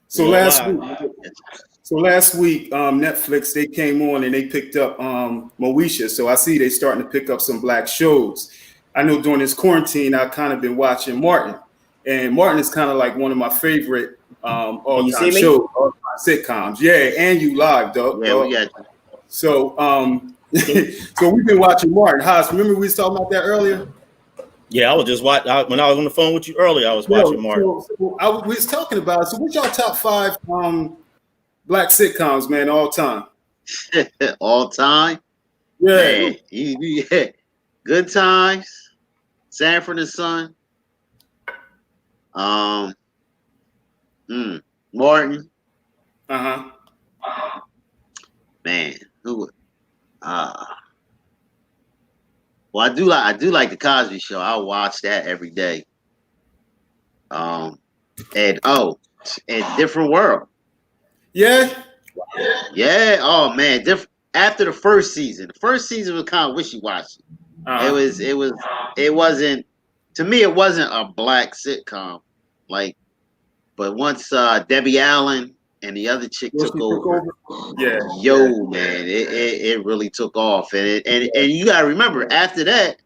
So last week, Netflix, they came on and they picked up Moesha. So I see they starting to pick up some black shows. I know during this quarantine, I've kind of been watching Martin, and Martin is kind of like one of my favorite all-time shows, all-time sitcoms. Yeah, and you live, dog. Yeah, we got you. So, so we've been watching Martin. Haas, remember we was talking about that earlier? Yeah, I was just watching when I was on the phone with you earlier. I was watching Martin. So we was talking about. So, what's your top 5 black sitcoms, man, all time? All time? Yeah. Man, Good Times, Sanford and Son, Martin. Man, who? Well, I do like the Cosby Show. I watch that every day. And Different World. Yeah. Yeah. Oh man, after the first season. The first season was kind of wishy-washy. It wasn't, to me, it wasn't a black sitcom. Like, but once Debbie Allen and the other chick took over, man, it really took off. And you gotta remember, after that,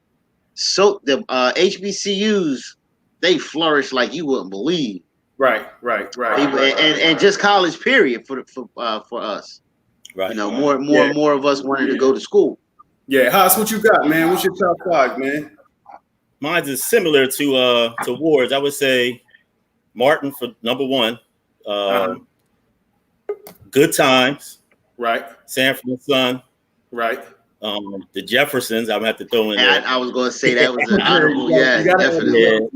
so the HBCUs, they flourished like you wouldn't believe. Right. And just college period for us. Right. You know, more of us wanted to go to school. Yeah, Haas, what you got, man? What's your top 5, man? Mine is similar to Ward's. I would say Martin for number 1. Good Times. Right. Sanford and Son. Right. The Jeffersons. I'm gonna have to throw in there. I was gonna say that was an honorable. Yeah, definitely.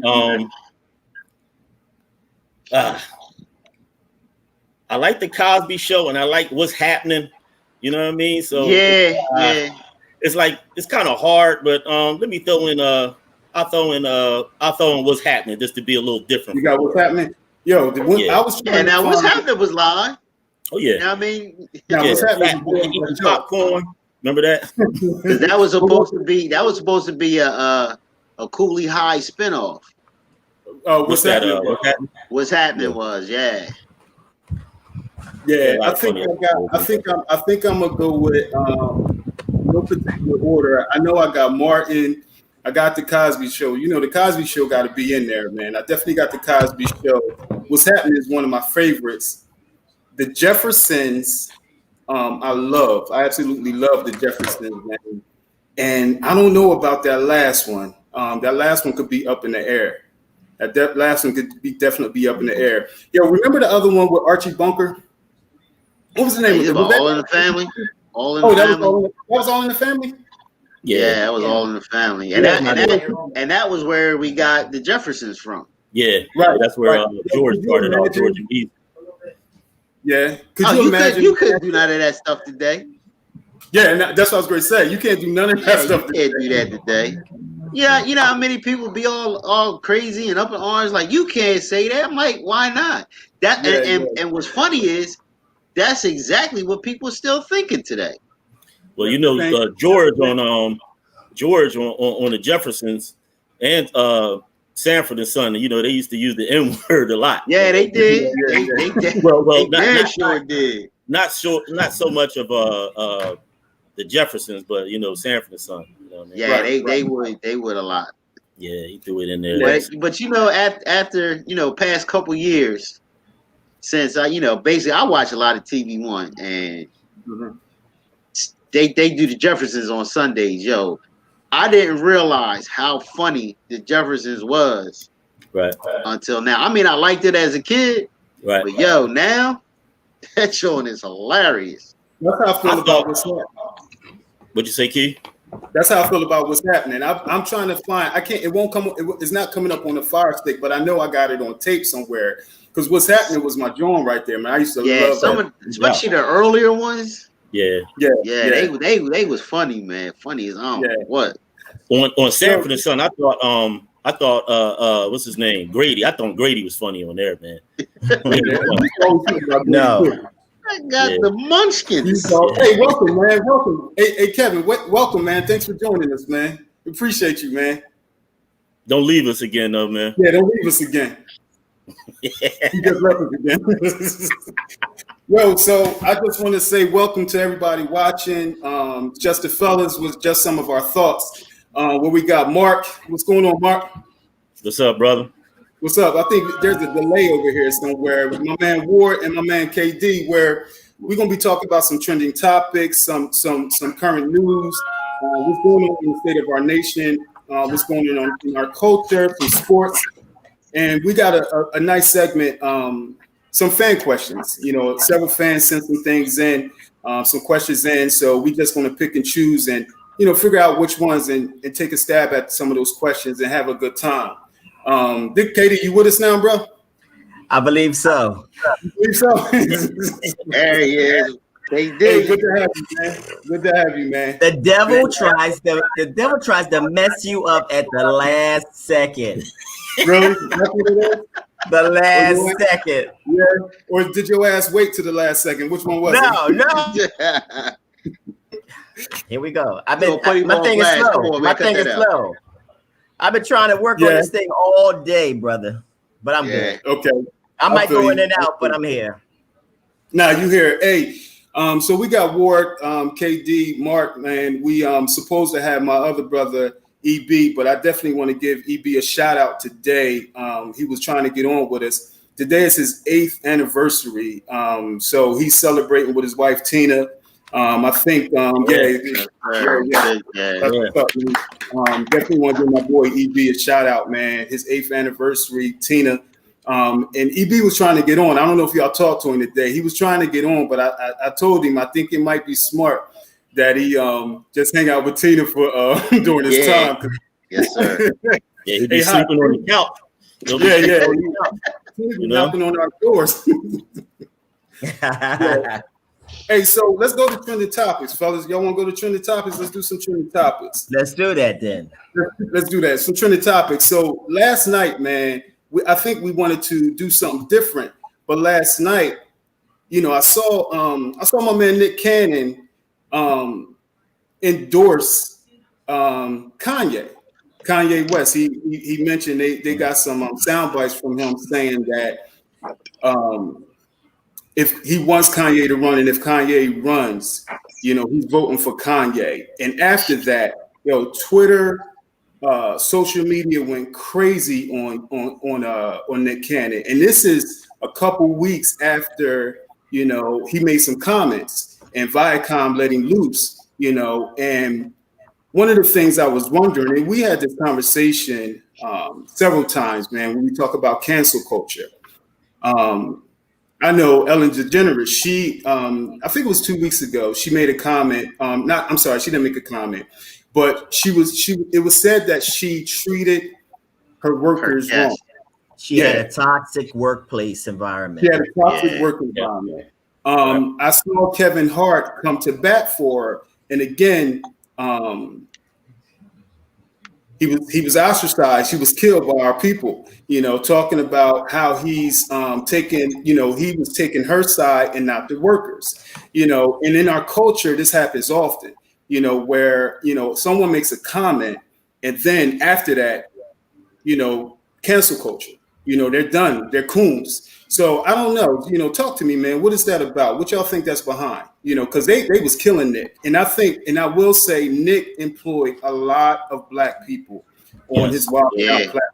I like the Cosby Show, and I like What's Happening. You know what I mean? So it's like it's kind of hard, but let me throw in I'll throw in What's Happening just to be a little different. You got What's Happening? Yo, I was now What's Happening was live. Oh yeah. You know what I mean? What's Happening? Eating popcorn. Remember that? That was supposed to be a Cooley High spinoff. What's Happening? What's Happening was Yeah, I think I'm gonna go with no particular order. I know I got Martin. I got the Cosby Show. You know, the Cosby Show got to be in there, man. I definitely got the Cosby Show. What's Happening is one of my favorites. The Jeffersons, I absolutely love the Jeffersons, man. And I don't know about that last one. That last one could be up in the air. That last one could definitely be up in the air. Yo, remember the other one with Archie Bunker? What was the name of it? All in the Family? All in the Family? That was All in the Family? Yeah, that was All in the Family. And that was where we got the Jeffersons from. Yeah, right. That's where George started off, George and Keith. Yeah. Could you imagine? You couldn't do none of that stuff today. Yeah, and that's what I was going to say. You can't do none of that stuff today. You can't do that today. Yeah, you know how many people be all crazy and up in arms like, you can't say that. I'm like, why not? And what's funny is that's exactly what people are still thinking today. Well, you know, George on the Jeffersons and Sanford and Son, you know, they used to use the N-word a lot. Yeah, they did. They did. Well, did. Not so much of the Jeffersons, but you know, Sanford and Son. You know what I mean? Yeah, they would a lot. Yeah, he threw it in there. But you know, after past couple years, since basically I watch a lot of TV One, and they do the Jeffersons on Sundays. Yo, I didn't realize how funny the Jeffersons was until now. I mean, I liked it as a kid, but yo, now that showing is hilarious. That's how I feel about What's Happening. What'd you say, Key? That's how I feel about What's Happening. I'm trying to find. I can't. It won't come. It's not coming up on the Fire Stick, but I know I got it on tape somewhere. Because What's Happening was my joint right there, man. I used to love especially the earlier ones. Yeah. They was funny, man. Funny as what. On Sanford and Son, I thought what's his name? Grady. I thought Grady was funny on there, man. No. I got the munchkins. Hey, welcome, man. Welcome. Hey, Kevin, welcome, man. Thanks for joining us, man. We appreciate you, man. Don't leave us again, though, man. Yeah, don't leave us again. He just left us again. Yo, so I just want to say welcome to everybody watching. Just the fellas was just some of our thoughts. Where we got Mark. What's going on, Mark? What's up, brother? What's up? I think there's a delay over here somewhere with my man Ward and my man KD, where we're gonna be talking about some trending topics, some current news, what's going on in the state of our nation, what's going on in our culture, some sports, and we got a nice segment, some fan questions. You know, several fans sent some things in, some questions in, so we just gonna pick and choose and figure out which ones and take a stab at some of those questions and have a good time. Dick, Katie, you with us now, bro? I believe so. You believe so? There he is. They did. Hey, good to have you, man. Good to have you, man. The devil tries to mess you up at the last second. Really? The last second. Yeah. Or did your ass wait to the last second? Which one was it? No. Here we go. My thing is slow. My thing is slow. I've been trying to work on this thing all day, brother. But I'm good. Okay. I might go in and out, but I'm here. Now you here. Hey, so we got Ward, KD, Mark, man. We supposed to have my other brother, EB, but I definitely want to give EB a shout out today. He was trying to get on with us. Today is his 8th anniversary. So he's celebrating with his wife, Tina. I think, definitely want to give my boy EB a shout out, man. His 8th anniversary, Tina. And EB was trying to get on. I don't know if y'all talked to him today. He was trying to get on, but I told him I think it might be smart that he just hang out with Tina for during his time. Yes, sir. Yeah, he'd be sleeping on the couch. He'd knocking on our doors. Hey, so let's go to trending topics, fellas. Y'all want to go to trending topics? Let's do some trending topics. Let's do that then. Let's do that. Some trending topics. So last night, man, I think we wanted to do something different. But last night, I saw my man Nick Cannon endorse Kanye West. He mentioned they got some sound bites from him saying that if he wants Kanye to run, and if Kanye runs, he's voting for Kanye. And after that, Twitter, social media went crazy on Nick Cannon. And this is a couple weeks after, he made some comments and Viacom let him loose, and one of the things I was wondering, and we had this conversation several times, man, when we talk about cancel culture. I know Ellen DeGeneres, she, I think it was 2 weeks ago, she made a comment. She didn't make a comment, but it was said that she treated her workers wrong. She had a toxic workplace environment. She had a toxic work environment. I saw Kevin Hart come to bat for her, and again, he was ostracized. He was killed by our people, talking about how he's he was taking her side and not the workers, and in our culture, this happens often, where, someone makes a comment and then after that, cancel culture, they're done. They're coons. So I don't know, talk to me, man. What is that about? What y'all think that's behind? Because they was killing Nick. And I will say Nick employed a lot of Black people on his Wild Out platform.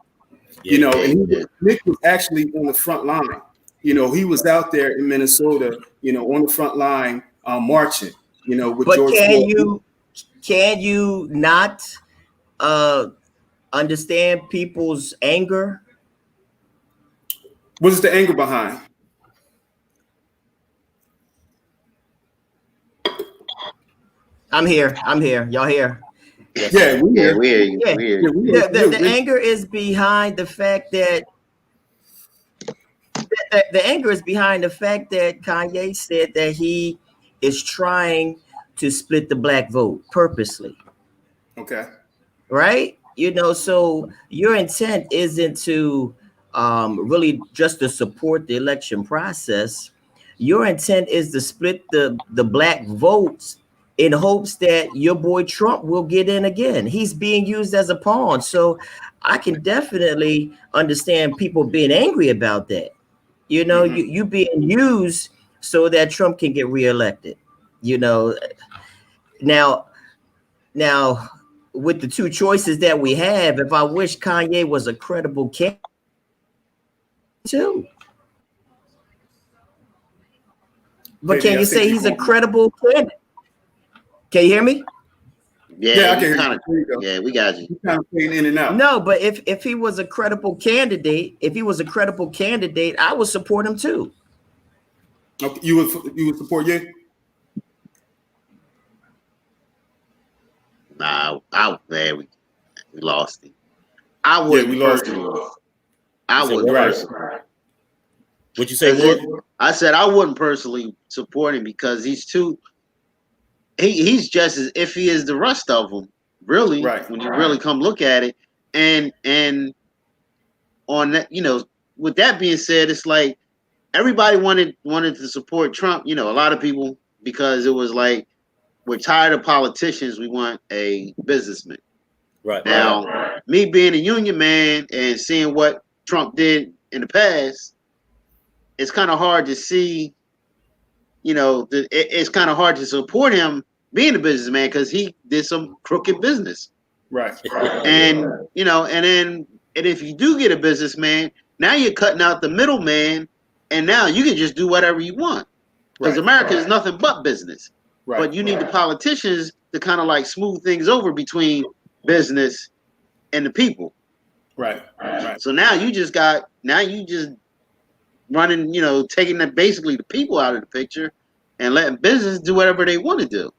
And Nick was actually on the front line. He was out there in Minnesota, on the front line marching, with but George Floyd. Can you not understand people's anger? What is the anger behind? I'm here. Y'all here? Yeah, we hear you. The anger is behind the fact that Kanye said that he is trying to split the Black vote purposely. Okay. Right? So your intent isn't to really just to support the election process. Your intent is to split the Black votes in hopes that your boy Trump will get in again. He's being used as a pawn. So I can definitely understand people being angry about that. You know, you being used so that Trump can get reelected. You know, now with the two choices that we have, if I wish Kanye was a credible candidate too. But can you say he's a credible candidate? Can you hear me? Yeah, I can hear you. Yeah, we got you. Kind of playing in and out. No, but if he was a credible candidate, I would support him too. Okay, you would support Ye? Nah, we lost him. I wouldn't. Yeah, we lost him. I wouldn't personally. What'd you say? I said I wouldn't personally support him because he's too. He's just as iffy as the rest of them, really. Right. When you really come look at it, and on that, you know, with that being said, it's like everybody wanted to support Trump. You know, a lot of people because it was like we're tired of politicians. We want a businessman. Right. Now, me being a union man and seeing what Trump did in the past, it's kind of hard to see. You know, it's kind of hard to support him being a businessman because he did some crooked business. Right. And, you know, and if you do get a businessman, now you're cutting out the middleman and now you can just do whatever you want because America is nothing but business. Right. But you need the politicians to kind of like smooth things over between business and the people. Right. So now you just running, you know, taking basically the people out of the picture and letting business do whatever they want to do.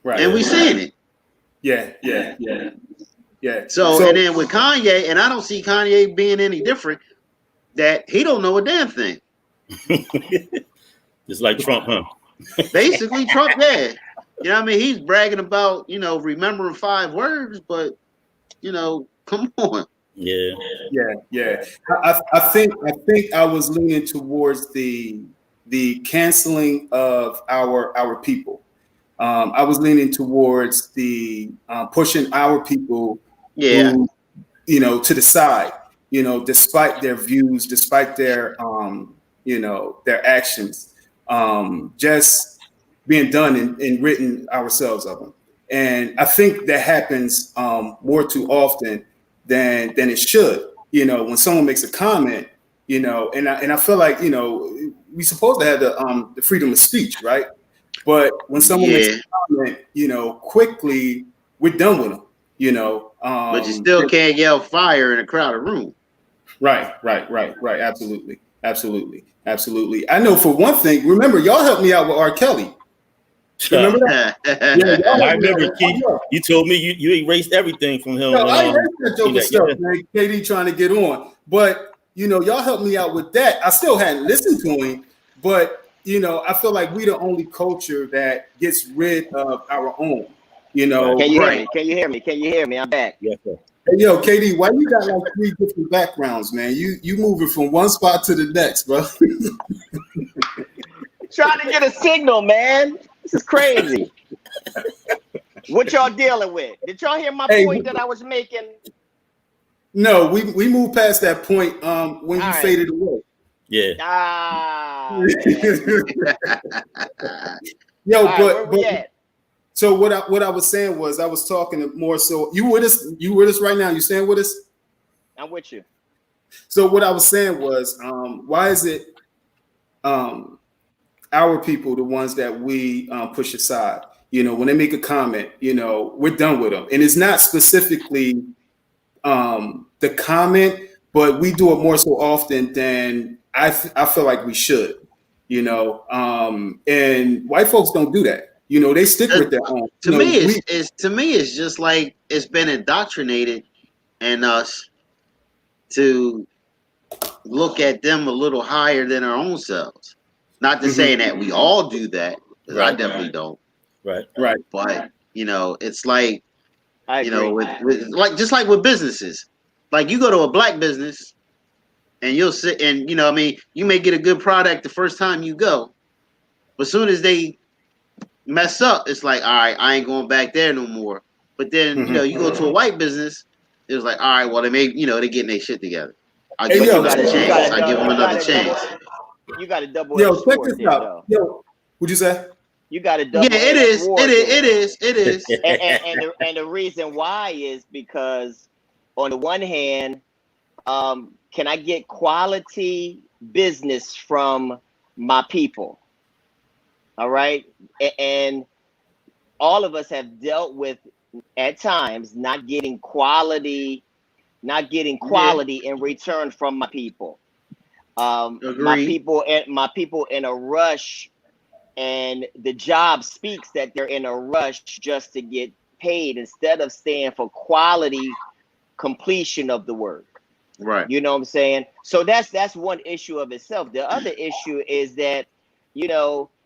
Right. And we seeing it. Yeah. So and then with Kanye, and I don't see Kanye being any different, that he don't know a damn thing. Just like Trump, huh? Basically, Trump, yeah. You know what I mean? He's bragging about, you know, remembering 5 words, but, you know, come on. Yeah. I think I was leaning towards the canceling of our people. I was leaning towards the pushing our people, who, you know, to the side. You know, despite their views, despite their you know, their actions, just being done and written ourselves of them. And I think that happens more too often than it should. You know, when someone makes a comment, you know, and I feel like, you know, we're supposed to have the freedom of speech, right? But when someone makes a comment, you know, quickly we're done with them. You know, but you still can't yell fire in a crowded room. Right. Absolutely. I know for one thing. Remember, y'all helped me out with R. Kelly. Remember that? I remember, Keith, you told me you erased everything from him. No, I erased that joke stuff, man. KD trying to get on. But, you know, y'all helped me out with that. I still hadn't listened to him. But, you know, I feel like we the only culture that gets rid of our own. You know. Can you hear me? Can you hear me? I'm back. Yes, sir. Hey, yo, KD, why you got like 3 different backgrounds, man? You moving from one spot to the next, bro. Trying to get a signal, man. This is crazy. What y'all dealing with? Did y'all hear my point that I was making? No, we moved past that point when you faded away. Yeah. Yo, but so what I was saying was I was talking more so you with us right now? You staying with us? I'm with you. So what I was saying was why is it our people, the ones that we push aside, you know, when they make a comment, you know, we're done with them. And it's not specifically the comment, but we do it more so often than I feel like we should, you know. And white folks don't do that. You know, they stick with their own. To me, it's just like it's been indoctrinated in us to look at them a little higher than our own selves. Not to say that we all do that, because I definitely don't. Right. But you know, it's like you know, with like just like with businesses, like you go to a black business, and you'll sit and you know, I mean, you may get a good product the first time you go, but as soon as they mess up, it's like, all right, I ain't going back there no more. But then, you go to a white business, it was like, all right, well, they may, they're getting their shit together. I'll give them another chance. I give them another chance. You got a double-edged sword there, though. Yo, what'd you say? You got a double-edged sword. It is. And the reason why is because, on the one hand, can I get quality business from my people? All right, and all of us have dealt with at times not getting quality in return from my people. My people in a rush, and the job speaks that they're in a rush just to get paid instead of staying for quality completion of the work. Right. You know what I'm saying? So that's one issue of itself. The other issue is that,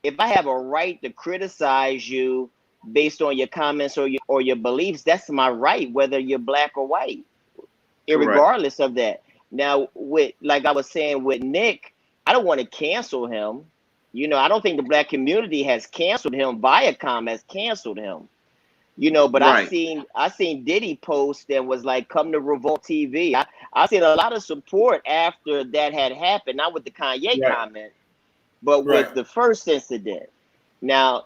if I have a right to criticize you based on your comments or your beliefs, that's my right, whether you're black or white, irregardless of that. Now, like I was saying with Nick, I don't want to cancel him. I don't think the black community has canceled him. Viacom has canceled him. But right. I seen Diddy post that was like, come to Revolt TV. I seen a lot of support after that had happened, not with the Kanye comment, but with the first incident. Now,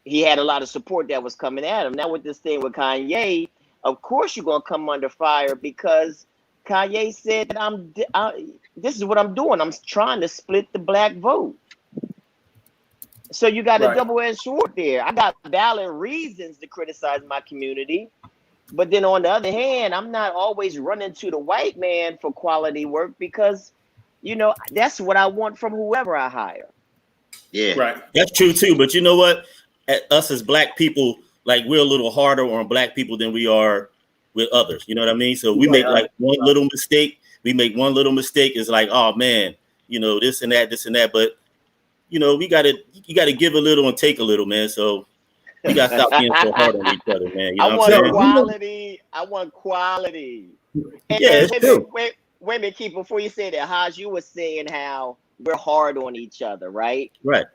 he had a lot of support that was coming at him. Now with this thing with Kanye, of course you're gonna come under fire because Kanye said that this is what I'm doing. I'm trying to split the black vote. So you got a double-edged sword there. I got valid reasons to criticize my community, but then on the other hand, I'm not always running to the white man for quality work because, that's what I want from whoever I hire. Yeah, right. That's true too. But you know what? Us as black people, like we're a little harder on black people than we are with others. You know what I mean? So we make like one little mistake. It's like, oh man, this and that. But you gotta give a little and take a little, man. So we gotta stop being so hard on each other, man. I want quality. And wait a minute, Keith, before you say that, Haj, you were saying how we're hard on each other, right? Right.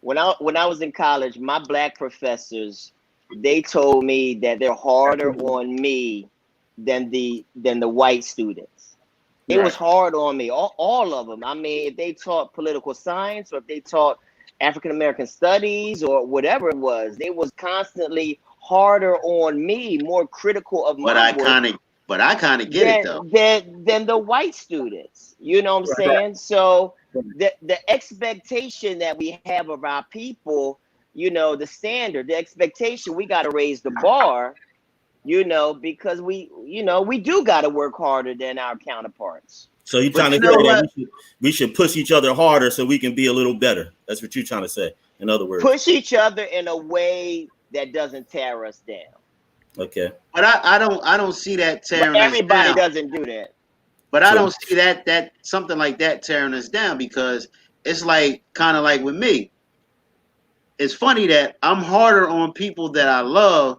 When I was in college, my black professors, they told me that they're harder on me than the white students. It was hard on me, all of them. I mean, if they taught political science or if they taught African American studies or whatever it was, they was constantly harder on me, more critical of my work. But I kind of get it though. Than the white students. You know what I'm saying? So the expectation that we have of our people, the standard, the expectation, we got to raise the bar, because we do got to work harder than our counterparts. So you're trying to say that we should push each other harder so we can be a little better. That's what you're trying to say. In other words, push each other in a way that doesn't tear us down. Okay. But I don't see that tearing us down. Everybody doesn't do that. But I don't see that something like that tearing us down because it's like kind of like with me. It's funny that I'm harder on people that I love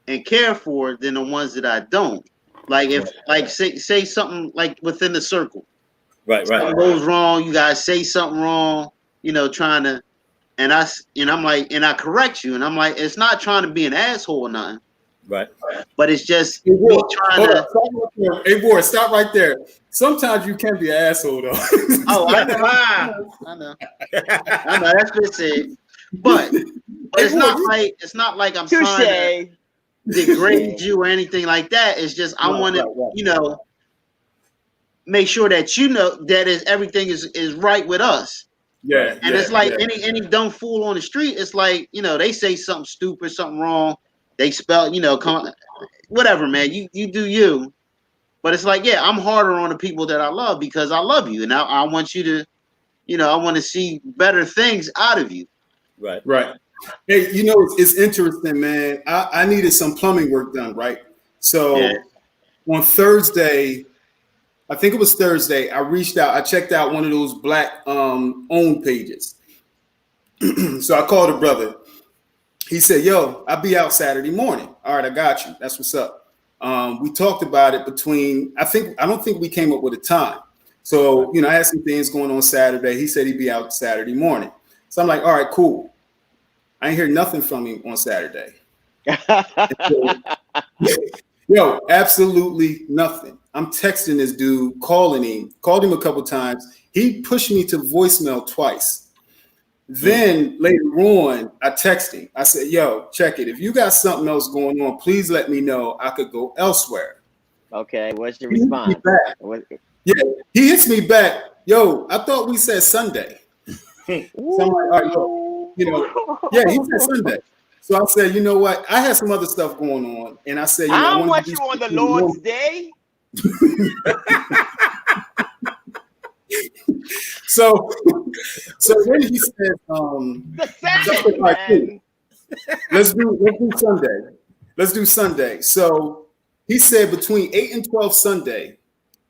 and care for than the ones that I don't. Like if say something like within the circle. Right. Something goes wrong, you guys say something wrong, trying to and I'm like, and I correct you, and I'm like, it's not trying to be an asshole or nothing. Right. But it's just me trying to. Hey, boy, stop right there. Sometimes you can be an asshole, though. Oh, I know. That's what it said. But it's not like I'm trying to degrade you or anything like that. It's just I want to, make sure that that everything is right with us. Yeah. And it's like any dumb fool on the street. It's like they say something stupid, something wrong. They spell, whatever, man. You do you. But it's like, I'm harder on the people that I love because I love you. And I want you to, I want to see better things out of you. Right. Hey, it's interesting, man. I needed some plumbing work done, right? So on Thursday, I think it was Thursday, I reached out. I checked out one of those black owned pages. So I called a brother. He said, yo, I'll be out Saturday morning. All right, I got you. That's what's up. We talked about it I don't think we came up with a time. So, I had some things going on Saturday. He said he'd be out Saturday morning. So I'm like, all right, cool. I ain't hear nothing from him on Saturday. Yo, absolutely nothing. I'm texting this dude, called him a couple times. He pushed me to voicemail twice. Then later on, I texted him. I said, yo, check it. If you got something else going on, please let me know. I could go elsewhere. Okay, what's your response? Yeah, he hits me back. Yo, I thought we said Sunday. So I'm like, all right, look, you know, yeah, he said Sunday. So I said, you know what? I had some other stuff going on, and I said, you know, I don't want you on the Lord's Day. So then he said, the Sabbath, man. Let's do Sunday. Let's do Sunday. So he said between 8 and 12 Sunday.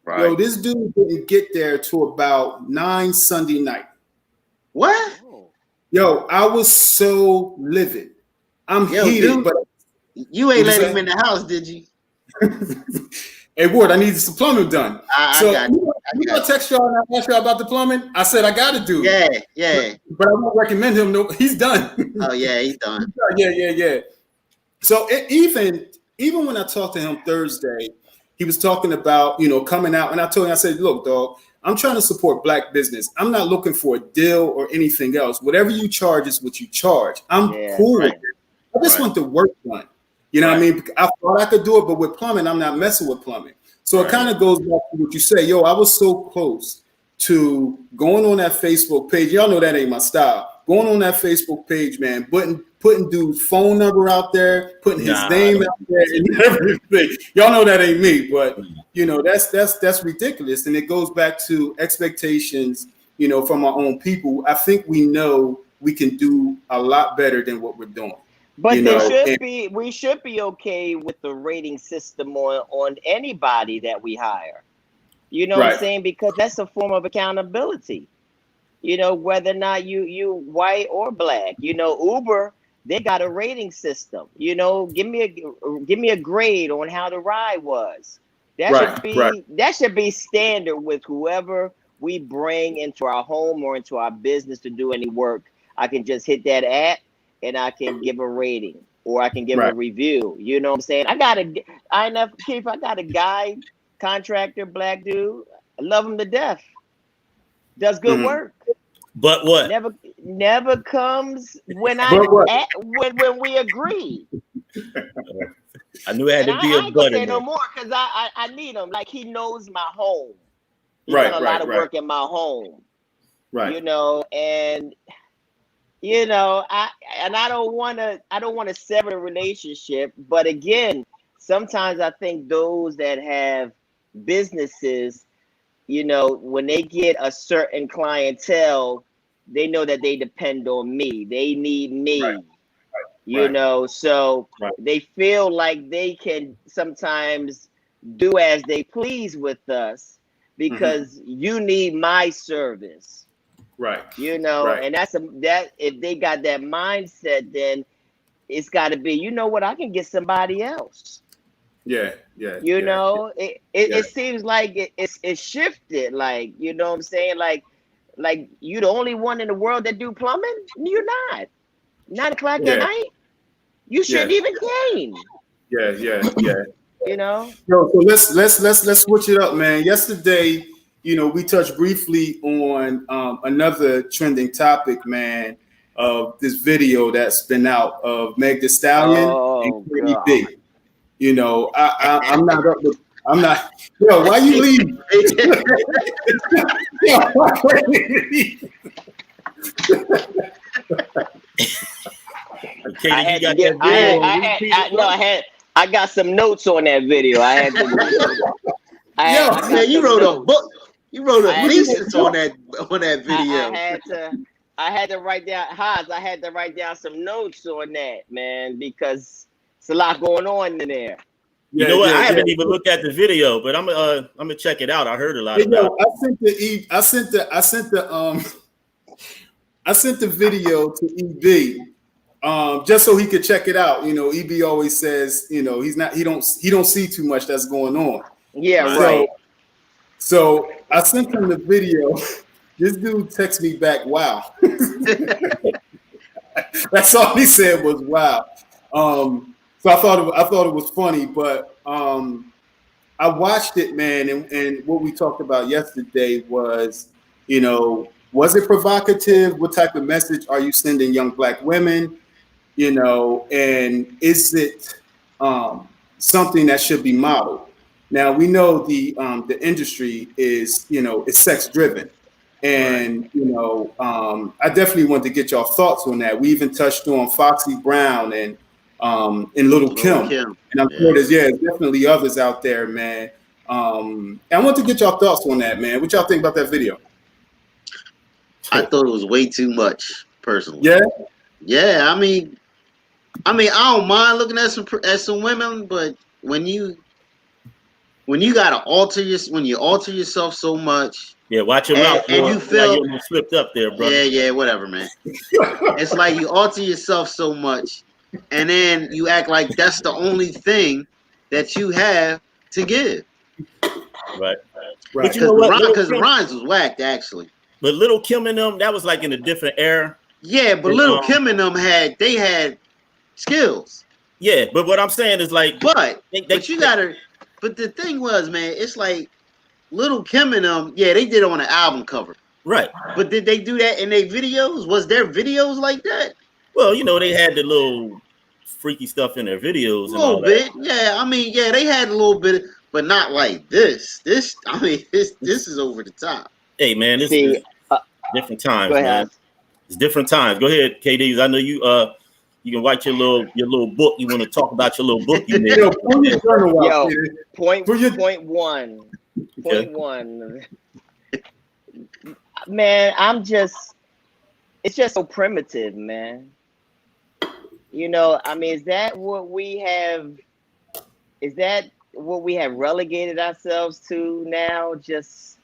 Right. Yo, this dude didn't get there till about 9 Sunday night. What? Yo, I was so livid. I'm heated, dude, but you ain't let him in the house, did you? Hey, Ward, I need some plumbing done. I got you. You gonna text y'all and I ask y'all about the plumbing? I said I gotta do it. Yeah. But I won't recommend him. No, he's done. Oh yeah, he's done. Yeah. So even when I talked to him Thursday, he was talking about, you know, coming out, and I told him, I said, look, dog, I'm trying to support Black business. I'm not looking for a deal or anything else. Whatever you charge is what you charge. I'm cool with it. I just want the work done. You know what I mean? I thought I could do it, but with plumbing, I'm not messing with plumbing. So it kind of goes back to what you say. Yo, I was so close to going on that Facebook page. Y'all know that ain't my style. Going on that Facebook page, man, putting dude's phone number out there, putting his name out there and everything. Y'all know that ain't me, but you know, that's ridiculous. And it goes back to expectations, you know, from our own people. I think we know we can do a lot better than what we're doing. But we should be okay with the rating system on anybody that we hire. You know what I'm saying? Because that's a form of accountability. You know, whether or not you white or Black. You know, Uber, they got a rating system. You know, give me a grade on how the ride was. That should be standard with whoever we bring into our home or into our business to do any work. I can just hit that app and I can give a rating or I can give a review. You know what I'm saying? I got a guy, contractor, Black dude. I love him to death. Does good work. But what? Never comes when when we agree. I knew it had to be a but. No more because I need him. Like he knows my home. He's done a lot of work in my home. Right. You know, and you know, I don't want to sever the relationship, but again, sometimes I think those that have businesses, you know, when they get a certain clientele, they know that they depend on me. They need me, you know, so they feel like they can sometimes do as they please with us because you need my service. Right. You know, and that if they got that mindset, then it's got to be, you know what, I can get somebody else. Yeah. You know, it seems like it's shifted. Like, you know what I'm saying? Like you the only one in the world that do plumbing? You're not. 9 o'clock at night? You shouldn't even came. Yeah. You know? So let's switch it up, man. Yesterday, you know, we touched briefly on another trending topic, man, of this video that's been out of Meg Thee Stallion and Cardi B. You know, I'm not up with. I'm not. Yo, why you leave? I got some notes on that video. I had to. You wrote a book. You wrote a thesis on that video. I had to write down I had to write down some notes on that, man, because it's a lot going on in there. You know what? I haven't even looked at the video, but I'm gonna check it out. I heard a lot about it. I sent the video to EB just so he could check it out. You know, EB always says, you know, he don't see too much that's going on. Yeah, right. So I sent him the video, This dude texted me back, wow. That's all he said was wow. So I thought it was funny, but I watched it, man, and what we talked about yesterday was, was it provocative? What type of message are you sending young Black women? And is it something that should be modeled? Now we know the industry is, it's sex driven. And, I definitely want to get y'all thoughts on that. We even touched on Foxy Brown and Little Kim. And I'm sure there's definitely others out there, man. And I want to get y'all thoughts on that, man. What y'all think about that video? I thought it was way too much, personally. Yeah? Yeah, I mean, I don't mind looking at some women, but when you gotta alter yourself so much. Yeah, watch your mouth. And you feel you slipped up there, bro. Yeah, whatever, man. It's like you alter yourself so much, and then you act like that's the only thing that you have to give. Right. But you know what? Because the rhymes was whacked, actually. But Little Kim and them, that was like in a different era. Yeah, but Little Kim and them had skills. Yeah, but what I'm saying is like, but the thing was, man, it's like Little Kim and them, they did it on an album cover. Right. But did they do that in their videos? Was there videos like that? Well, they had the little freaky stuff in their videos. A little bit. Yeah, I mean, they had a little bit, but not like this. This is over the top. Hey, man, this is different times, man. It's different times. Go ahead, KDs. I know you can write your little book. You want to talk about your little book you made. Point one. Man, it's just so primitive, man. I mean, is that what we have relegated ourselves to now? Just,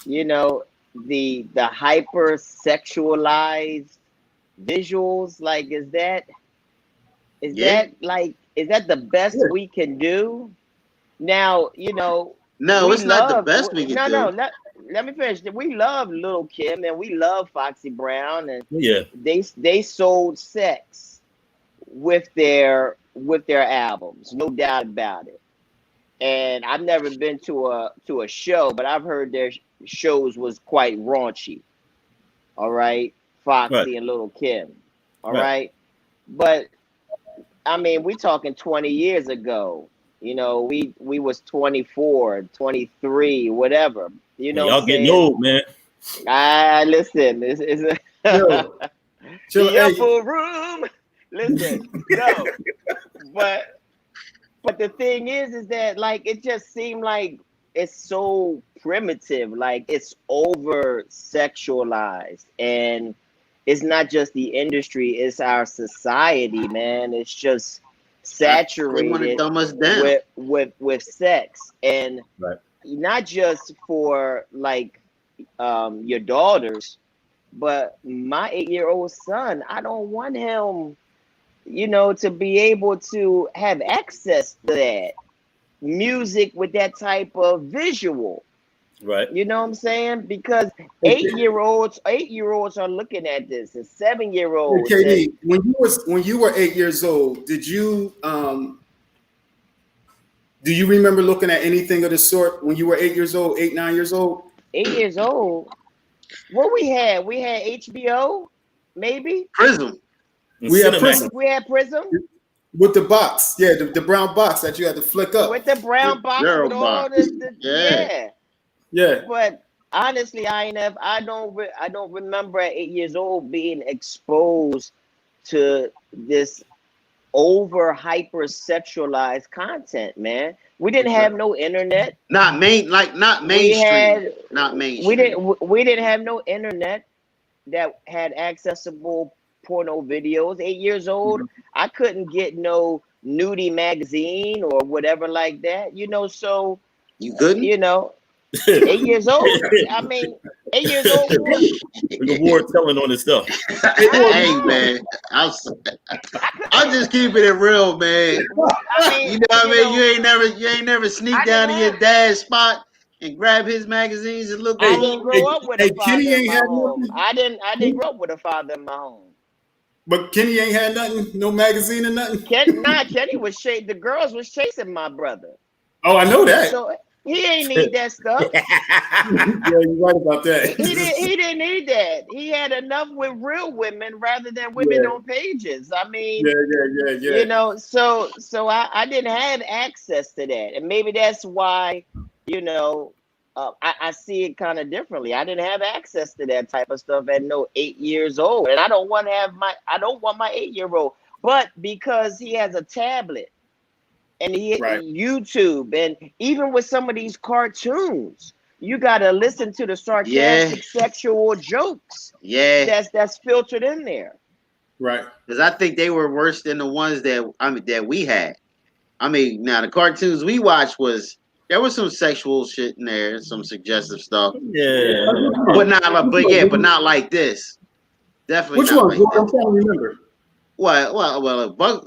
the hyper sexualized visuals, like is that the best we can do now? No, it's not the best we can do. Let me finish. We love Little Kim and we love Foxy Brown, and they sold sex with their albums, no doubt about it. And I've never been to a show, but I've heard their shows was quite raunchy. All right, Foxy and Little Kim. All right. But I mean, we talking 20 years ago. We was 24, 23, whatever. Y'all getting old, man. Listen, it's the upper room. Listen, no, but the thing is that like it just seemed like it's so primitive, like it's over sexualized, and it's not just the industry, it's our society, man. It's just saturated with sex, and not just for like your daughters, but my 8-year-old son, I don't want him, to be able to have access to that music with that type of visual. Right. You know what I'm saying? Because 8-year-olds are looking at this, and 7-year-olds. KD, when you were 8 years old, do you remember looking at anything of the sort when you were 8 years old, 8, 9 years old? 8 years old. What we had HBO, maybe. Prism. We had Prism. With the box, the brown box that you had to flick up. With the brown box, with all yeah. But honestly, I don't remember at 8 years old being exposed to this over hyper sexualized content, man. We didn't have no internet. Not mainstream. Not mainstream. We didn't have no internet that had accessible porno videos. 8 years old, I couldn't get no nudie magazine or whatever like that. So you couldn't. 8 years old. I mean, 8 years old. The war telling on this stuff. Hey man, I'm just keeping it real, man. You ain't never sneak down to your dad's spot and grab his magazines and look. I didn't grow up with a father in my home. I didn't grow up with a father in my home. But Kenny ain't had nothing, no magazine or nothing. Kenny was the girls was chasing my brother. Oh, I know that. So he ain't need that stuff. Yeah, you're right about that. He didn't need that. He had enough with real women rather than women on pages. I mean, yeah. You know, so I didn't have access to that, and maybe that's why, you know, I see it kind of differently. I didn't have access to that type of stuff at 8 years old, and I don't want my 8-year-old, but because he has a tablet and he YouTube, and even with some of these cartoons, you gotta listen to the sarcastic sexual jokes. Yeah, that's filtered in there. Right, because I think they were worse than the ones that we had. I mean, now the cartoons we watched there was some sexual shit in there, some suggestive stuff. Yeah, but not like this. Definitely. Which not one? like I'm trying to remember. What?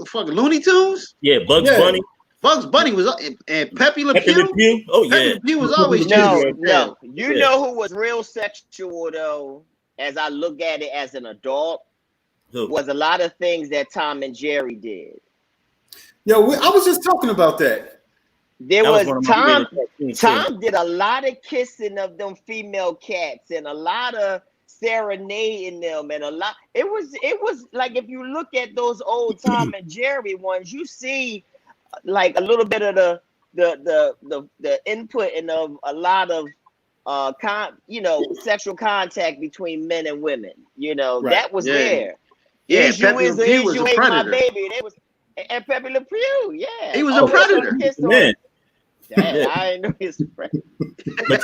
Fucking Looney Tunes. Yeah, Bugs Bunny. Bugs Bunny was and Pepe Le Pew. Oh yeah, Pepe Le Pew was always no. You know who was real sexual though? As I look at it as an adult, was a lot of things that Tom and Jerry did. Yo, I was just talking about that. Tom did a lot of kissing of them female cats and a lot of serenading them and a lot. It was like, if you look at those old Tom and Jerry ones, you see like a little bit of the input and of a lot of sexual contact between men and women. That was there. Yeah, Pepe Le Pew was a predator. My baby. And Pepe Le Pew, yeah. He was a predator. Man. I didn't know he was a predator. But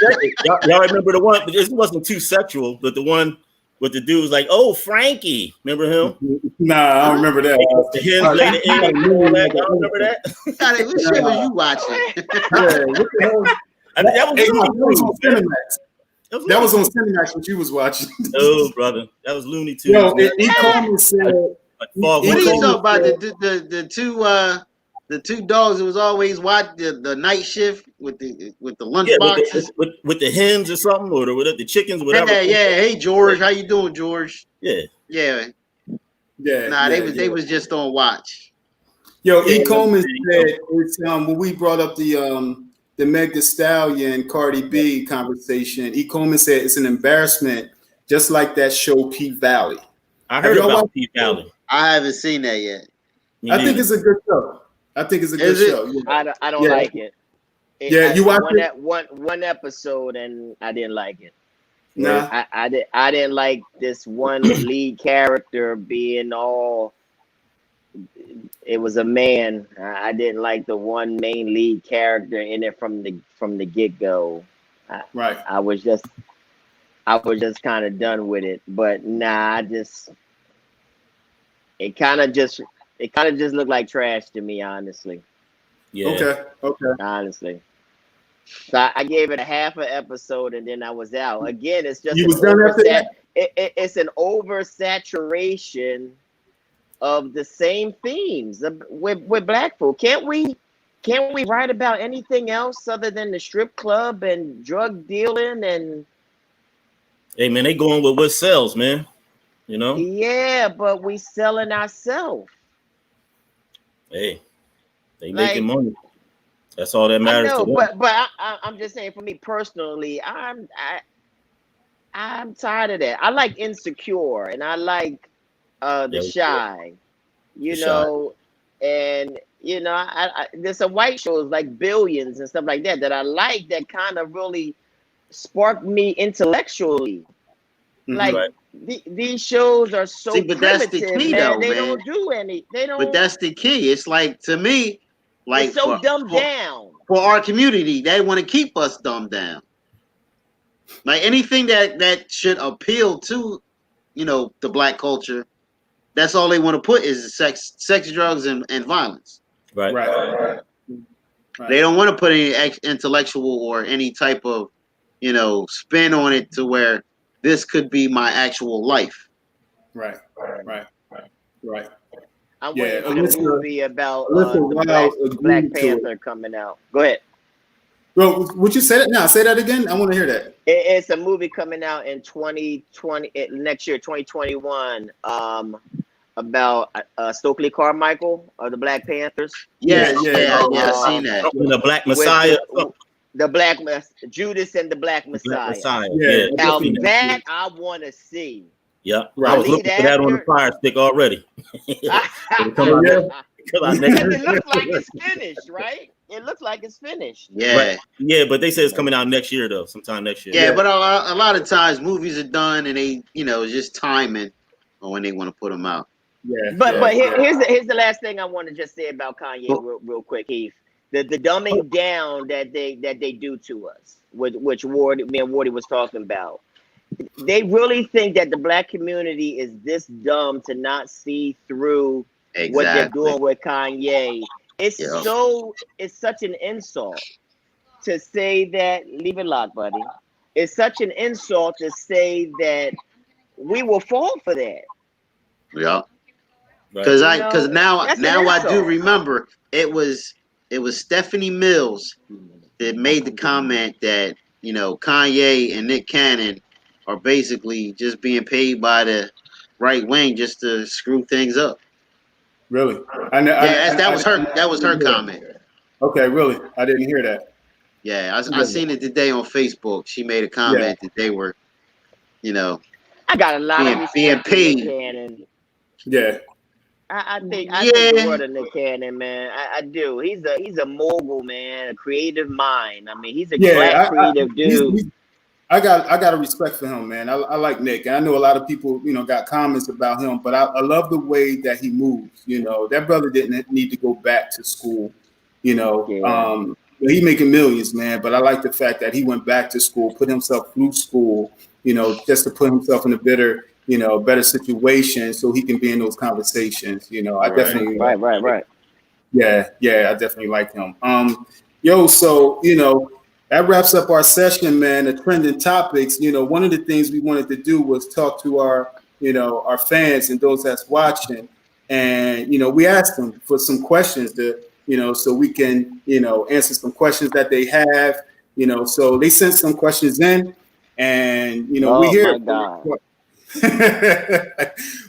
y'all remember the one, but it wasn't too sexual, but the one with the dude was like, "Oh, Frankie." Remember him? Nah, I don't remember that. Y'all remember that? What shit was you watching? That was on Cinemax what you was watching. Oh, brother. That was Looney Tunes. Yo, he called me said, what are you talking about? The two dogs that was always watching the night shift with the lunch boxes with the hens or something, or the chickens, whatever. Yeah. Hey George, how you doing, George? Yeah. Nah, they was just on watch. Yo, E. Coleman said when we brought up the Meg Thee Stallion Cardi B conversation, E. Coleman said it's an embarrassment, just like that show P Valley. I heard about P Valley. I haven't seen that yet. I think it's a good show. Yeah. I don't like it. You watched it? One episode and I didn't like it. Nah. I didn't like this one lead character being all. It was a man. I didn't like the one main lead character in it from the get go. Right. I was just kind of done with it. But nah, it kind of just looked like trash to me, honestly. Yeah. Okay. Honestly. So I gave it a half an episode and then I was out. Again, it's just it's an oversaturation of the same themes with black folk. Can't we write about anything else other than the strip club and drug dealing and? Hey man, they going with what sells, man. Yeah, but we selling ourselves. Hey, they making money. That's all that matters. I know, but I'm just saying, for me personally, I'm tired of that. I like Insecure and I like The Shy, and there's some white shows like Billions and stuff like that I like, that kind of really sparked me intellectually. Like these shows are so but that's the key, man. though, They man. don't do any. They don't. But that's the key. It's like, to me, like, it's so dumbed down. For our community, they want to keep us dumbed down. Like anything that should appeal to, the black culture, that's all they want to put is sex, drugs, and violence. Right. They don't want to put any intellectual or any type of, spin on it to where this could be my actual life. Right. I'm waiting for the movie about Black Panther coming out. Go ahead. Well, would you say that now? Say that again. I want to hear that. It's a movie coming out in 2020 next year, 2021. About Stokely Carmichael of the Black Panthers. Yeah, I seen that. The Black Messiah. The Black Judas and the Black Messiah. Yeah. Now that I want to see. Yeah, right. I was looking for that on the Fire Stick already. It looks like it's finished, right? It looks like it's finished. Yeah, right. Yeah, but they say it's coming out next year though, sometime next year. Yeah, but a lot of times movies are done and they, just timing on when they want to put them out. Yeah, but here's the last thing I want to just say about Kanye real quick, Heath. The dumbing down that they do to us, which me and Wardy was talking about. They really think that the Black community is this dumb to not see through what they're doing with Kanye. It's such an insult to say that. Leave it locked, buddy. It's such an insult to say that we will fall for that. Yeah. Because now I do remember it was Stephanie Mills that made the comment that Kanye and Nick Cannon are basically just being paid by the right wing just to screw things up. Really? That was her comment. Okay, really? I didn't hear that. Yeah, I seen it today on Facebook. She made a comment that they were, I got a lot of being paid. Yeah. I think the word of Nick Cannon, man. I do. He's a mogul, man, a creative mind. I mean, he's a black creative dude. I got a respect for him, man. I like Nick, and I know a lot of people, got comments about him, but I love the way that he moves. That brother didn't need to go back to school. He making millions, man. But I like the fact that he went back to school, put himself through school, just to put himself in a better situation so he can be in those conversations. I definitely right. Yeah, I definitely like him. So that wraps up our session, man. The trending topics. One of the things we wanted to do was talk to our fans and those that's watching, and we asked them for some questions to so we can answer some questions that they have. So they sent some questions in, and we here.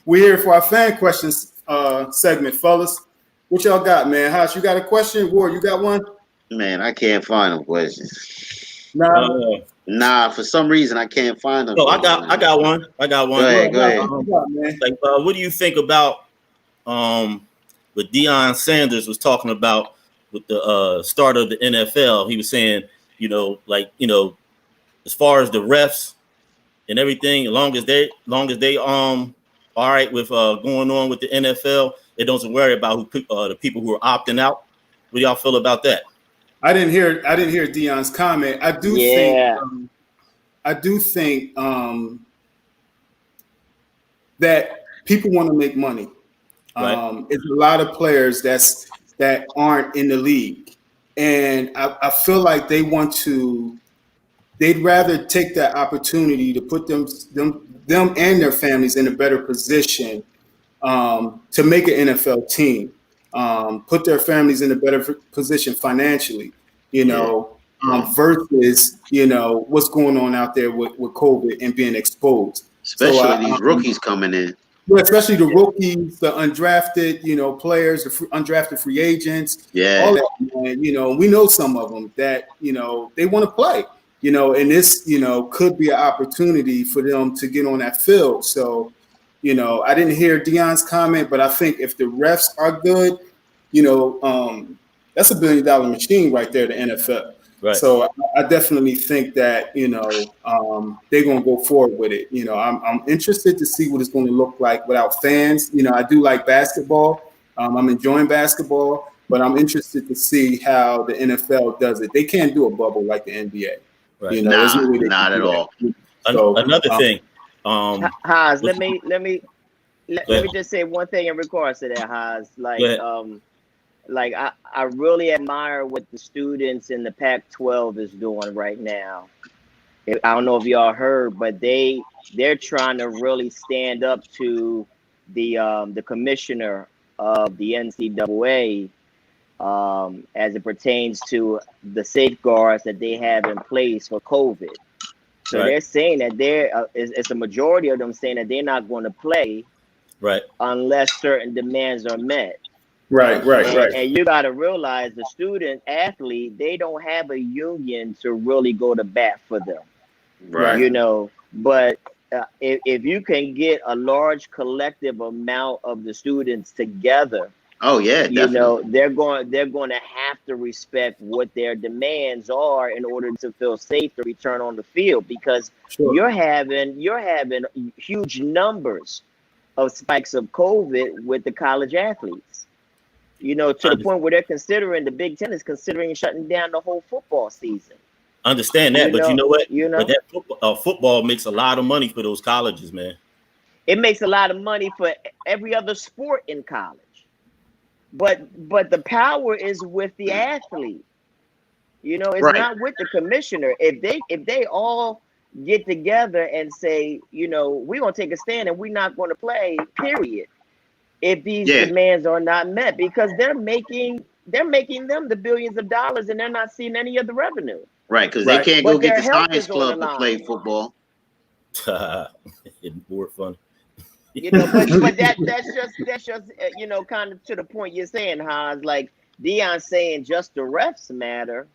We're here for our fan questions segment, fellas. What y'all got, man? Haas, you got a question? Ward, you got one? Man, I can't find them questions. Nah, for some reason I can't find them. No, I got one. Go ahead. What do you think about what Deion Sanders was talking about with the start of the NFL? He was saying, as far as the refs and everything, as long as they all right with going on with the NFL, it doesn't worry about the people who are opting out. What do y'all feel about that? I didn't hear Deion's comment. I do think that people want to make money. Right. It's a lot of players that aren't in the league, and I feel like they'd rather take that opportunity to put them and their families in a better position to make an NFL team. Put their families in a better position financially, versus, what's going on out there with COVID and being exposed. Especially these rookies coming in. Yeah, especially the rookies, the undrafted, players, the undrafted free agents. Yeah. All that, man, we know some of them that, they want to play, and this, could be an opportunity for them to get on that field. So, I didn't hear Deion's comment, but I think if the refs are good, that's $1 billion machine right there, the NFL. Right. So I definitely think that, they're going to go forward with it. I'm interested to see what it's going to look like without fans. I do like basketball. I'm enjoying basketball, but I'm interested to see how the NFL does it. They can't do a bubble like the NBA. Right. Not at all. So, another thing. Haas, let me just say one thing in regards to that, Haas. I really admire what the students in the Pac-12 is doing right now. I don't know if y'all heard, but they're trying to really stand up to the commissioner of the NCAA as it pertains to the safeguards that they have in place for COVID. So they're saying that it's a majority of them saying that they're not going to play unless certain demands are met. Right. And you got to realize the student athlete, they don't have a union to really go to bat for them. Right. You know, but if you can get a large collective amount of the students together, oh yeah, you know, they're going to have to respect what their demands are in order to feel safe to return on the field, because you're having huge numbers of spikes of COVID with the college athletes. You know, to the point where they're considering, the Big Ten is considering shutting down the whole football season. Understand that, but you know what? But that football makes a lot of money for those colleges, man. It makes a lot of money for every other sport in college. But the power is with the athlete. You know, it's not with the commissioner. If they all get together and say, you know, we're gonna take a stand and we're not gonna play, period. If these demands are not met, because they're making them the billions of dollars and they're not seeing any of the revenue. Right, because they can't go get the science club to play football. It's more fun. You know, but that's just you know, kind of to the point you're saying, Hans. Like Dion saying just the refs matter.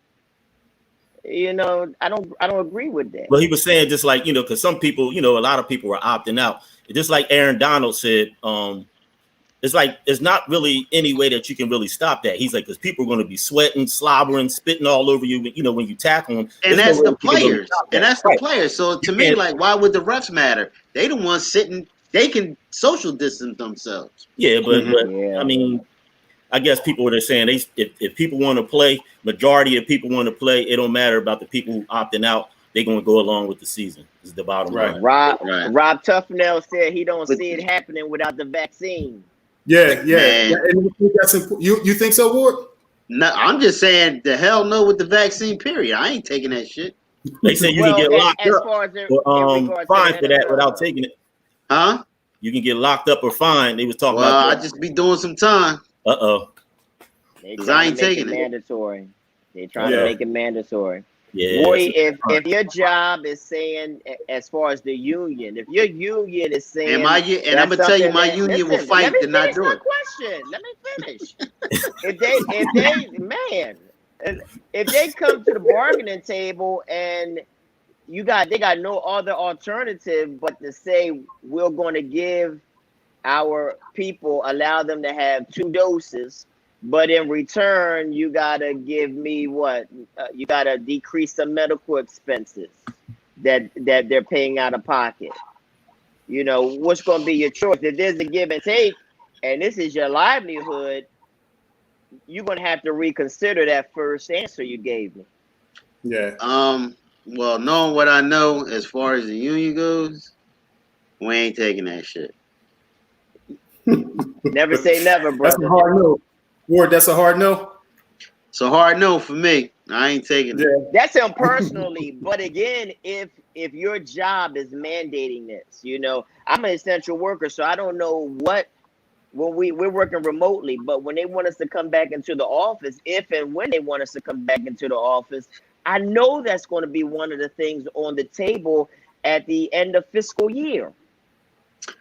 You know, I don't agree with that. Well, he was saying just like, you know, because some people, you know, a lot of people were opting out. Just like Aaron Donald said, it's like it's not really any way that you can really stop that. He's like, because people are going to be sweating, slobbering, spitting all over you, you know, when you tackle them. And that's the players. And that's the players. So to me, like, why would the refs matter? They the ones sitting. They can social distance themselves. Yeah, but I mean, I guess people are saying if people want to play, majority of people want to play, it don't matter about the people who opting out. They're going to go along with the season. Is the bottom line. Rob Tufnell said he don't see it happening without the vaccine. Yeah. And you think that's important? You think so, Ward? No, I'm just saying the hell no with the vaccine. Period. I ain't taking that shit. They say you can get locked up or fined for that without taking it. Huh? You can get locked up or fined. They was talking about. Well, I just be doing some time. Because I ain't taking it. Mandatory. They trying to make it mandatory. Yeah. Boy, if your job is saying, as far as the union, if your union is saying, and I'm gonna tell you, my union will fight to not do it. Let me finish. if they come to the bargaining table and they got no other alternative but to say we're going to give our people, allow them to have 2 doses, but in return you gotta give me what? You gotta decrease some medical expenses that they're paying out of pocket. You know, what's going to be your choice? If there's a give and take, and this is your livelihood, you're going to have to reconsider that first answer you gave me. Yeah. Well, knowing what I know as far as the union goes, we ain't taking that shit. Never say never, brother. That's a hard no. Ward, that's a hard no? It's a hard no for me. I ain't taking it. That's him personally. But again, if your job is mandating this, you know, I'm an essential worker, so I don't know what, when we're working remotely, but when they want us to come back into the office, if and when they want us to come back into the office, I know that's going to be one of the things on the table at the end of fiscal year.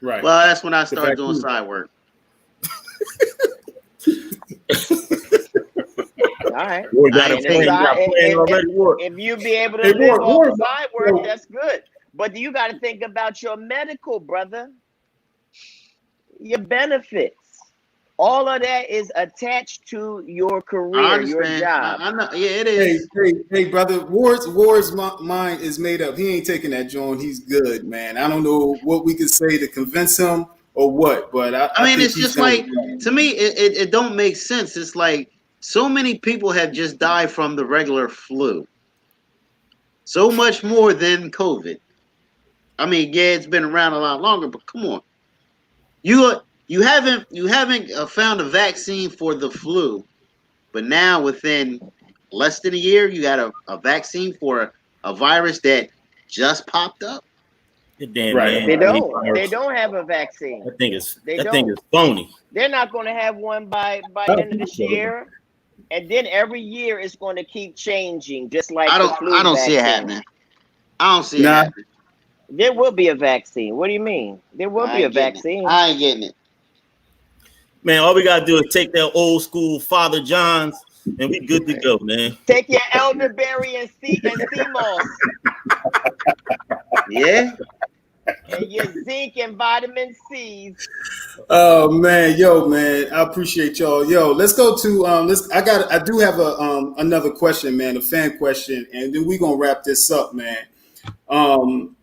Right. Well, that's when I start doing side work. All right. If you be able to live off side work, that's good. But you got to think about your medical, brother. Your benefits. All of that is attached to your career, your job. I know. Yeah, it is. Hey, brother. Ward's mind is made up. He ain't taking that joint. He's good, man. I don't know what we could say to convince him or what, but I mean, it's just like, to me, it don't make sense. It's like so many people have just died from the regular flu. So much more than COVID. I mean, yeah, it's been around a lot longer, but come on. You haven't found a vaccine for the flu, but now within less than a year, you got a vaccine for a virus that just popped up. Damn, right. Man. They don't have a vaccine. That thing is phony. They're not going to have one by the end of this year. And then every year it's going to keep changing, just like I the flu don't vaccine. see it happening. I don't see it happening. There will be a vaccine. What do you mean? There will be a vaccine. I ain't getting it. Man, all we gotta do is take that old school Father John's and we good to go, man. Take your elderberry and sea moss. Yeah. And your zinc and vitamin C's. Oh man, man, I appreciate y'all. Yo, let's go to I do have another question, man, a fan question, and then we're gonna wrap this up, man.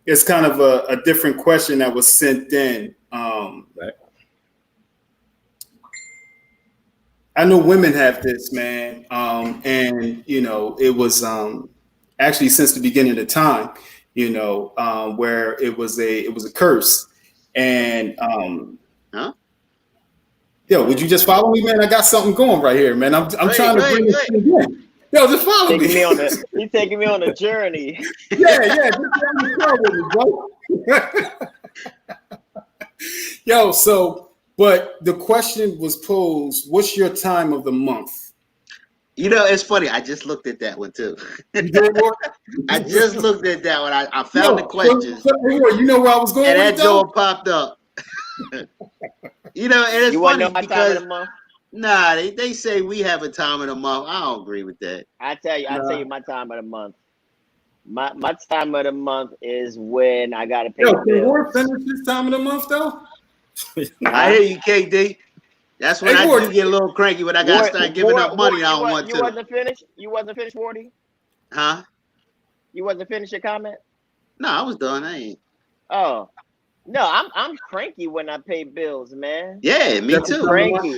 It's kind of a different question that was sent in. Right. I know women have this, man, and it was actually since the beginning of time, where it was a curse, and yo, would you just follow me, man? I got something going right here, man. I'm trying to bring this thing in. Yo, just follow me. He's taking me on a journey. Yeah, just on the with me, bro. Yo, but the question was posed, what's your time of the month? It's funny. I just looked at that one too. I just looked at that one. I found the question. You know where I was going and with that door popped up. And it's funny because they say we have a time of the month. I don't agree with that. I tell you my time of the month. My time of the month is when I gotta pay the bills. Can we finish this time of the month though? I hear you, KD. That's when I do get a little cranky when I gotta start giving up money. I don't want to. You wasn't finished. You wasn't finished, Wardy? Huh? You wasn't finished your comment? No, I was done. I ain't. Oh. No, I'm cranky when I pay bills, man. Yeah, me too.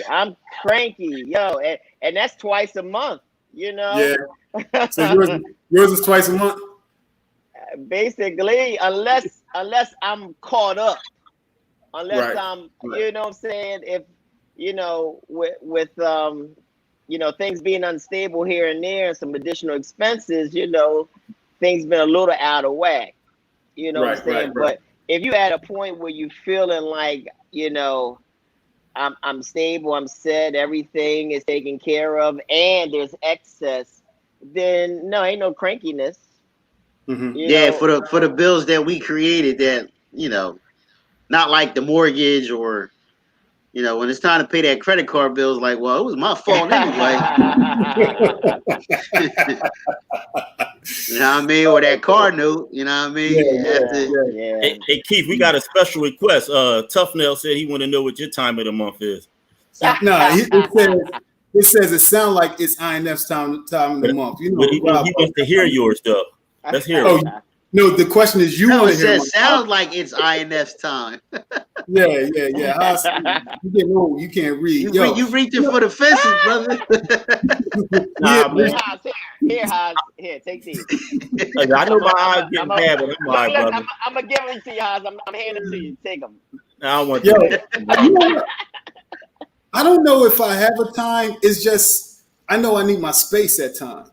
I'm cranky, yo, and that's twice a month. Yeah. So yours is twice a month. Basically, unless I'm caught up, unless right. I'm, you know what I'm saying? If with things being unstable here and there, and some additional expenses, things been a little out of whack. You know what I'm saying? But if you at a point where you feeling like, I'm stable, I'm set, everything is taken care of, and there's excess, then no, ain't no crankiness. Mm-hmm. For the bills that we created, that not like the mortgage or when it's time to pay that credit card bill, it's like, well, it was my fault anyway. You know what I mean? Or that car note, you know what I mean? Yeah. Hey, Keith, we got a special request. Tough Nail said he want to know what your time of the month is. No, it says it sounds like it's INF's time of the month. He wants to hear yours, though. Let's hear it. No, the question is, you want to hear. It sounds like it's INF's time. Yeah. You get old, you can't read. You reaching for the fences, brother. Here, take these. I know my eyes getting bad, but I'm all right, brother. I'm gonna give them to you, Haas. I'm handing them to you. Take them. I don't want to. I don't know if I have a time. It's just I know I need my space at times.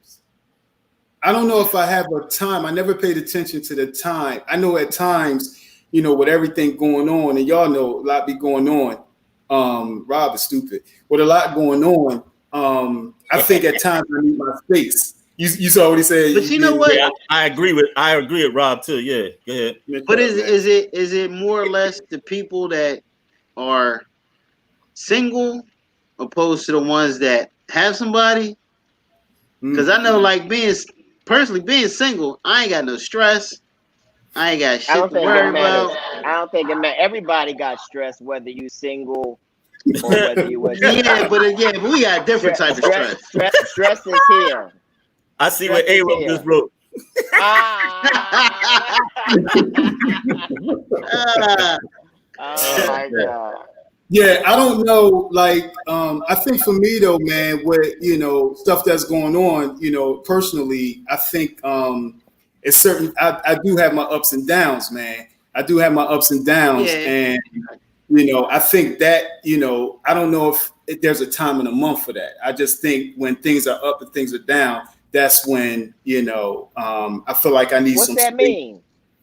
I don't know if I have a time. I never paid attention to the time. I know at times, with everything going on, and y'all know a lot be going on. Rob is stupid. With a lot going on, I think at times I need my space. You saw what he said. But you know what? Yeah, I agree with Rob too. Yeah, go ahead. But is it more or less the people that are single opposed to the ones that have somebody? Because I know, like being single, I ain't got no stress. I ain't got shit to worry about. I don't think it matters. Everybody got stress, whether you single or whether you was. but we got different types of stress. Stress is here. I see what A-Rob just wrote. Oh my God. Yeah, I don't know. Like, I think for me though, man, with stuff that's going on, personally, I think it's certain. I do have my ups and downs, man. I do have my ups and downs, and I think that I don't know if there's a time in a month for that. I just think when things are up and things are down, that's when I feel like I need. What's some that space. mean?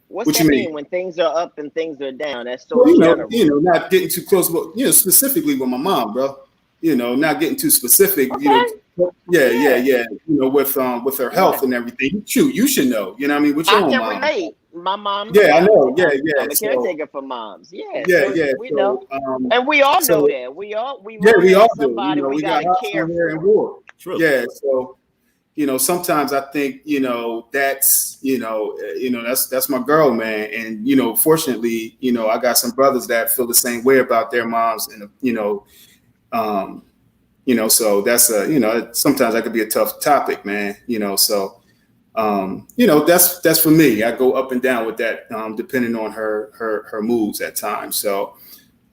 What's that mean when things are up and things are down? That's so general. Not getting too close, but specifically with my mom, bro. Not getting too specific. Okay. Yeah. You know, with her health and everything. You should know. You know what I mean? With your own mom. Relate. My mom. Yeah, I know. Yeah. I'm a caretaker for moms. Yeah. We So, know, and we all know that. We all do. somebody You know, we got gotta care here in for. war. True. Yeah. So, you know, sometimes I think, you know, that's that's my girl, man. And, you know, fortunately, you know, I got some brothers that feel the same way about their moms, and so that's sometimes that could be a tough topic, man. You know, so that's for me. I go up and down with that, depending on her moods at times. So,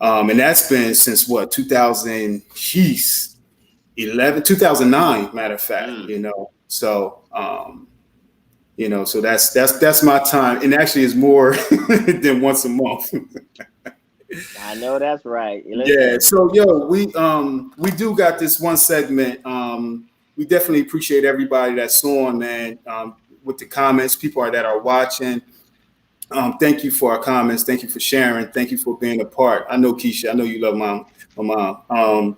and that's been since what 2009, matter of fact. You know, so so that's my time, and actually it's more than once a month. I know that's right. Yeah. So we do got this one segment. We definitely appreciate everybody that's on, man. With the comments, people that are watching. Thank you for our comments. Thank you for sharing. Thank you for being a part. I know Keisha. I know you love my mom.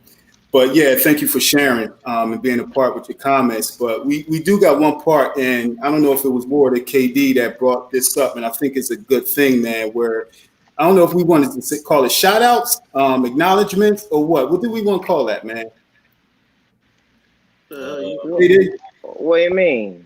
But yeah, thank you for sharing and being a part with your comments. But we do got one part, and I don't know if it was Ward or KD that brought this up, and I think it's a good thing, man, where I don't know if we wanted to call it shout outs, acknowledgments, or what. What do we want to call that, man? What do you mean?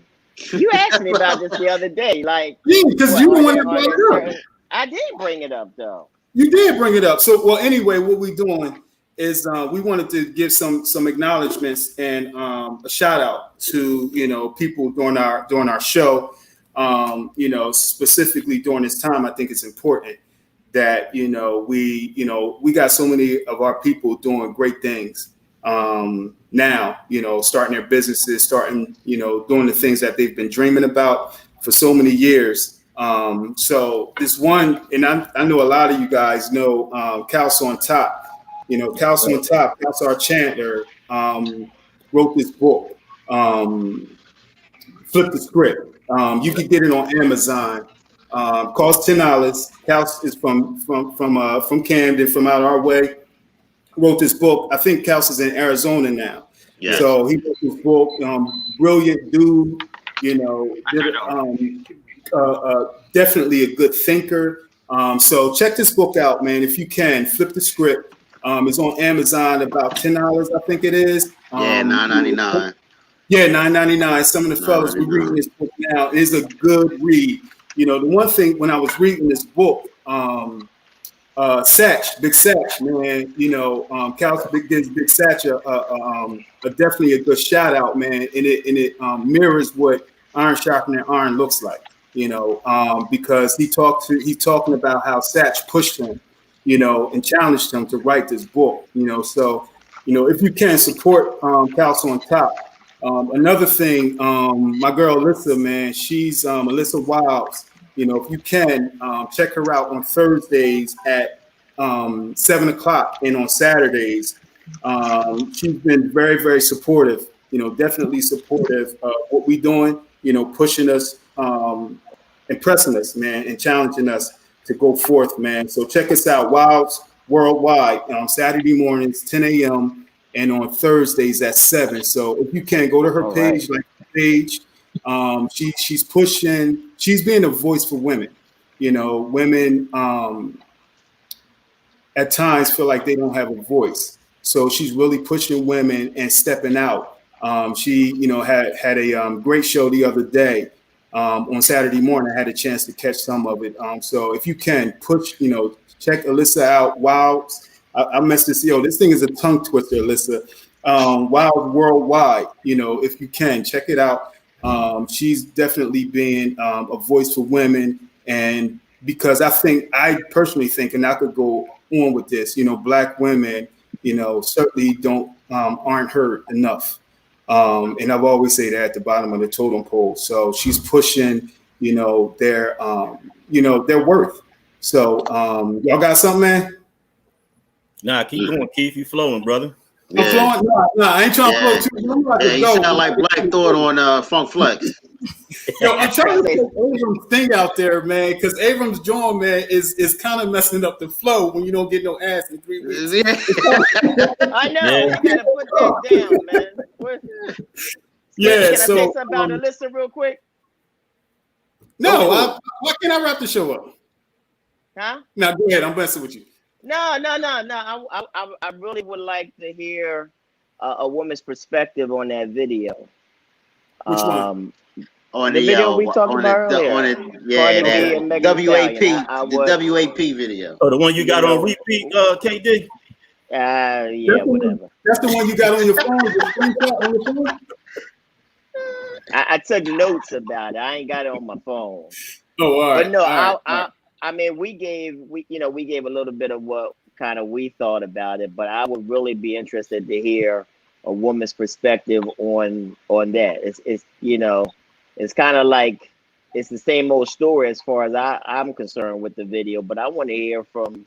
You asked me about this the other day. Like, because you want to bring it up. I did bring it up, though. You did bring it up. So, well, anyway, what we're doing is we wanted to give some acknowledgments and a shout out to people during our show. Specifically during this time, I think it's important that we got so many of our people doing great things now. Starting their businesses, doing the things that they've been dreaming about for so many years. So this one, and I know a lot of you guys know Kals on Top. Kals on Top, Kals our Chandler, wrote this book, Flip the Script. You can get it on Amazon. Costs $10. Kals is from Camden, from out our way. Wrote this book. I think Kals is in Arizona now. Yes. So he wrote this book. Brilliant dude. Definitely a good thinker. So check this book out, man. If you can, Flip the Script. It's on Amazon, about $10, I think it is. $9.99. Yeah, $9.99. Some of the fellas were reading this book now. It is a good read. The one thing when I was reading this book, Satch, Big Satch, man, Kals gives Big Satch definitely a good shout out, man. And it mirrors what iron sharpening iron looks like, because he's talking about how Satch pushed him, and challenged him to write this book, So, if you can support Kals on Top. Another thing, my girl Alyssa, man, she's Alyssa Wilds. If you can, check her out on Thursdays at 7:00 and on Saturdays. She's been very, very supportive, definitely supportive of what we're doing, pushing us, impressing us, man, and challenging us to go forth, man. So check us out, Wilds Worldwide, on Saturday mornings, 10 a.m. and on Thursdays at 7. So if you can, go to her page, like the page. She's pushing, she's being a voice for women. Women at times feel like they don't have a voice. So she's really pushing women and stepping out. She, had a great show the other day on Saturday morning. I had a chance to catch some of it. So if you can push, check Alyssa out. Wow. I messed this, this thing is a tongue twister, Alyssa. Wild Worldwide, if you can, check it out. She's definitely being a voice for women. And because I personally think, and I could go on with this, Black women, certainly aren't heard enough. And I've always say that at the bottom of the totem pole. So she's pushing, their worth. So y'all got something, man? Nah, keep going, Keith. You flowing, brother. Yeah. I'm flowing. Nah, I ain't trying to flow too. You sound like Black Thought on Funk Flex. Yo, I'm trying to put Abram's thing out there, man, because Abram's drawing, man, is kind of messing up the flow when you don't get no ass in 3 weeks. I know. Yeah. We gotta put that down, man. Yeah. Can I so, say something about Alyssa real quick? No. Why can't I wrap the show up? Huh? Now go ahead. I'm messing with you. No. I really would like to hear a woman's perspective on that video. Which one? On the video we talked about earlier. The WAP video. Oh, the one you got on repeat, KD? Yeah, whatever. That's the one you got on your phone. The screenshot on your phone? I took notes about it. I ain't got it on my phone. Oh, all right. But no, all right. I mean, we gave a little bit of what kind of we thought about it, but I would really be interested to hear a woman's perspective on that. It's kind of like it's the same old story as far as I'm concerned with the video, but I want to hear from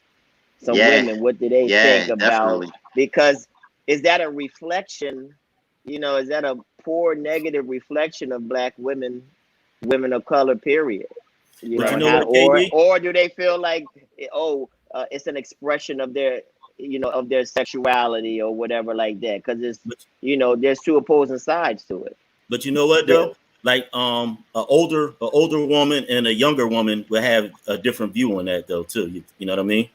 some women. What do they think about? Definitely. Because is that a reflection? Is that a poor negative reflection of Black women of color? Period. Or do they feel like it's an expression of their of their sexuality or whatever like that? Because it's there's two opposing sides to it. But you know what though? Like an older woman and a younger woman will have a different view on that though too. You know what I mean?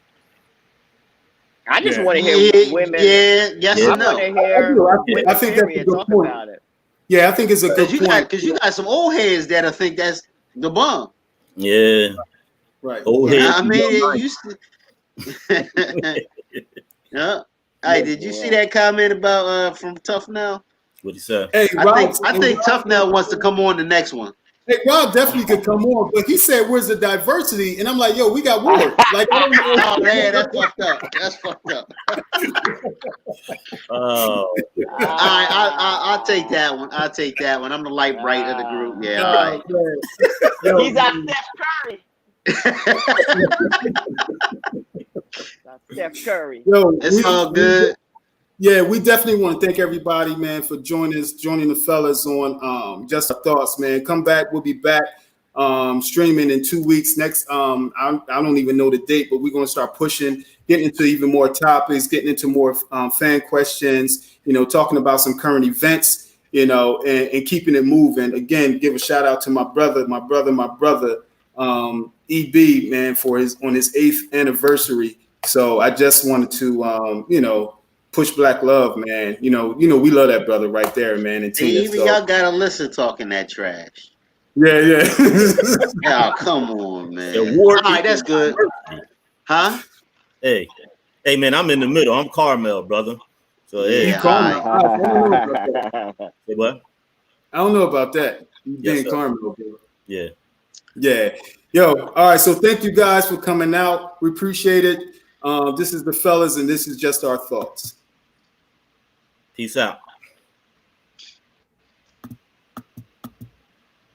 I just want to hear women. I want to hear. I think that's a good point. About it. Yeah, I think it's a good point. Because you got some old heads that think that's the bomb. Yeah. Right. Old heads. I mean, it used to. Yeah. Hey, did you see that comment about from Tough Now? What'd he say? Hey, I think Tough Now wants to come on the next one. Hey, Rob definitely could come on, but he said, "Where's the diversity?" And I'm like, "Yo, we got Ward." Like, I don't know. Oh man, that's fucked up. That's fucked up. Oh. All right, I'll take that one. I'll take that one. I'm the light bright of the group. Yeah, all right. He's our Steph Curry. Steph Curry. Yo, it's all good. Yeah, we definitely want to thank everybody, man, for joining the fellas on Just Our Thoughts, man. Come back. We'll be back streaming in 2 weeks. Next, I don't even know the date, but we're going to start pushing, getting into even more topics, getting into more fan questions, talking about some current events, and keeping it moving. Again, give a shout out to my brother, EB, man, for on his 8th anniversary. So I just wanted to, push Black love, man. We love that brother right there, man. And even y'all got Alyssa talking that trash. Yeah. Oh, come on, man. All right, that's good. Huh? Hey, man, I'm in the middle. I'm Carmel, brother. So hey, Say what? I don't know about that. Yes, Carmel, bro. Yeah. Yo, all right. So thank you guys for coming out. We appreciate it. This is the fellas, and this is Just Our Thoughts. Peace out.